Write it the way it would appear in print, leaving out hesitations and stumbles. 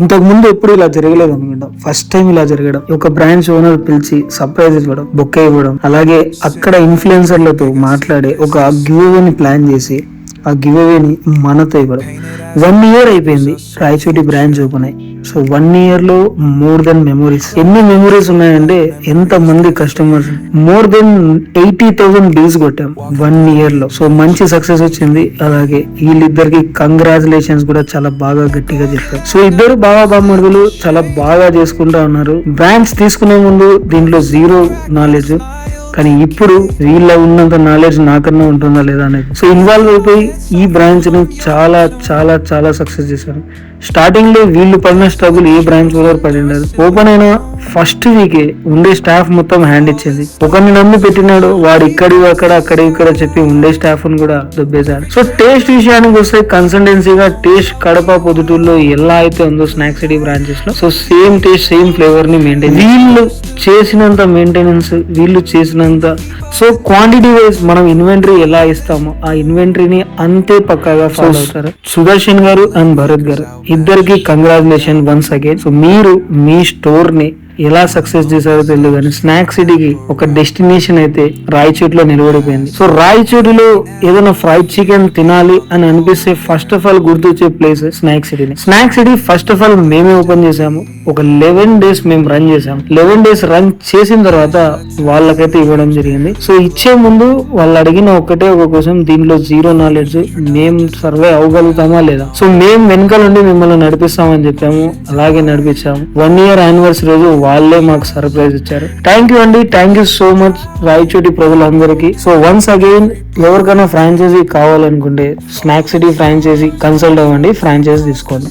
ఇంతకు ముందు ఎప్పుడు ఇలా జరగలేదు అనుకుంటా, ఫస్ట్ టైం ఇలా జరగడం. ఒక బ్రాంచ్ ఓనర్ పిలిచి సర్ప్రైజ్ ఇవ్వడం, బొక్కే ఇవ్వడం, అలాగే అక్కడ ఇన్ఫ్లుయెన్సర్లతో మాట్లాడి ఒక గివ్ అవేని ప్లాన్ చేసి ఆ గివ్ అవేని మనతో ఇవ్వడం. 1 year అయిపోయింది రాయచోటి బ్రాంచ్ ఓపెన్ అయ్యి. సో 1 year లో మోర్ దెన్ మెమరీస్. ఎన్ని మెమరీస్ ఉన్నాయంటే, ఎంత మంది కస్టమర్స్, మోర్ దెన్ 80,000 డీల్స్ కొట్టాం 1 year లో. సో మంచి సక్సెస్ వచ్చింది. అలాగే వీళ్ళిద్దరికి కంగ్రాచులేషన్స్ కూడా చాలా బాగా గట్టిగా చెప్పారు. సో ఇద్దరు బాగా బామ్మడుగులు చాలా బాగా చేసుకుంటా ఉన్నారు. బ్రాంచ్ తీసుకునే ముందు దీంట్లో జీరో నాలెడ్జ్, కానీ ఇప్పుడు వీళ్ళ ఉన్నంత నాలెడ్జ్ నాకన్నా ఉంటుందా లేదా అనేది. సో ఇన్వాల్వ్ అయిపోయి ఈ బ్రాంచ్ ని చాలా చాలా చాలా సక్సెస్ చేశారు. స్టార్టింగ్ లో వీళ్ళు పడిన స్ట్రగుల్ ఏ బ్రాంచ్ కూడా పడి ఉండదు. ఓపెన్ అయిన ఫస్ట్ వీకే ఉండే స్టాఫ్ మొత్తం హ్యాండ్ ఇచ్చింది. ఒకరిని నమ్మి పెట్టినాడు, వాడు ఇక్కడి అక్కడ చెప్పి ఉండే స్టాఫ్ ని కూడా దొబ్బేశాడు. సో టేస్ట్ విషయానికి వస్తే కన్సల్టెన్సీగా టేస్ట్ కడప పొద్దుటూరులో ఎలా అయితే ఉందో స్నాక్ సిటీ బ్రాంచెస్ లో, so same taste same flavour ని మెయింటైన్, వీళ్ళు చేసినంత మెయింటెనెన్స్, వీళ్ళు చేసినంత, సో క్వాంటిటీ వైజ్ మనం ఇన్వెంటరీ ఎలా ఇస్తామో ఆ ఇన్వెంటరీని అంతే పక్కాగా ఫాలో అవుతారు. సుదర్శన్ గారు అండ్ భరత్ గారు ఇద్దరికి కంగ్రాచులేషన్ వన్స్ అగైన్. సో మీరు మీ స్టోర్ ని ఎలా సక్సెస్ చేశారో తెలియదు, కానీ స్నాక్ సిటీకి ఒక డెస్టినేషన్ అయితే రాయచోటిలో నిలబడిపోయింది. సో రాయచోటిలో ఏదైనా ఫ్రైడ్ చికెన్ తినాలి అని అనిపిస్తే ఫస్ట్ ఆఫ్ ఆల్ గుర్తొచ్చే ప్లేస్ స్నాక్ సిటీని. Snack city first of all మేమే ఓపెన్ చేసాము. ఒక 11 days మేము రన్ చేసాము. 11 days రన్ చేసిన తర్వాత వాళ్ళకైతే ఇవ్వడం జరిగింది. సో ఇచ్చే ముందు వాళ్ళు అడిగిన ఒకటే ఒక క్వశ్చన్, దీంట్లో జీరో నాలెడ్జ్, మేము సర్వే అవ్వగలుగుతామా లేదా. సో మేము వెనకాల నుండి మిమ్మల్ని నడిపిస్తామని చెప్పాము, అలాగే నడిపించాము. 1 year యానివర్సరీ రోజు వాళ్ళే మాకు సర్ప్రైజ్ ఇచ్చారు. థ్యాంక్ యూ అండి, thank you so much Rayachoti ప్రజలందరికీ. సో వన్స్ అగైన్ ఎవరికైనా ఫ్రాంచైజీ కావాలనుకుంటే స్నాక్ సిటీ ఫ్రాంచైజీ కన్సల్ట్ అవ్వండి, ఫ్రాంచైజీ తీసుకోండి.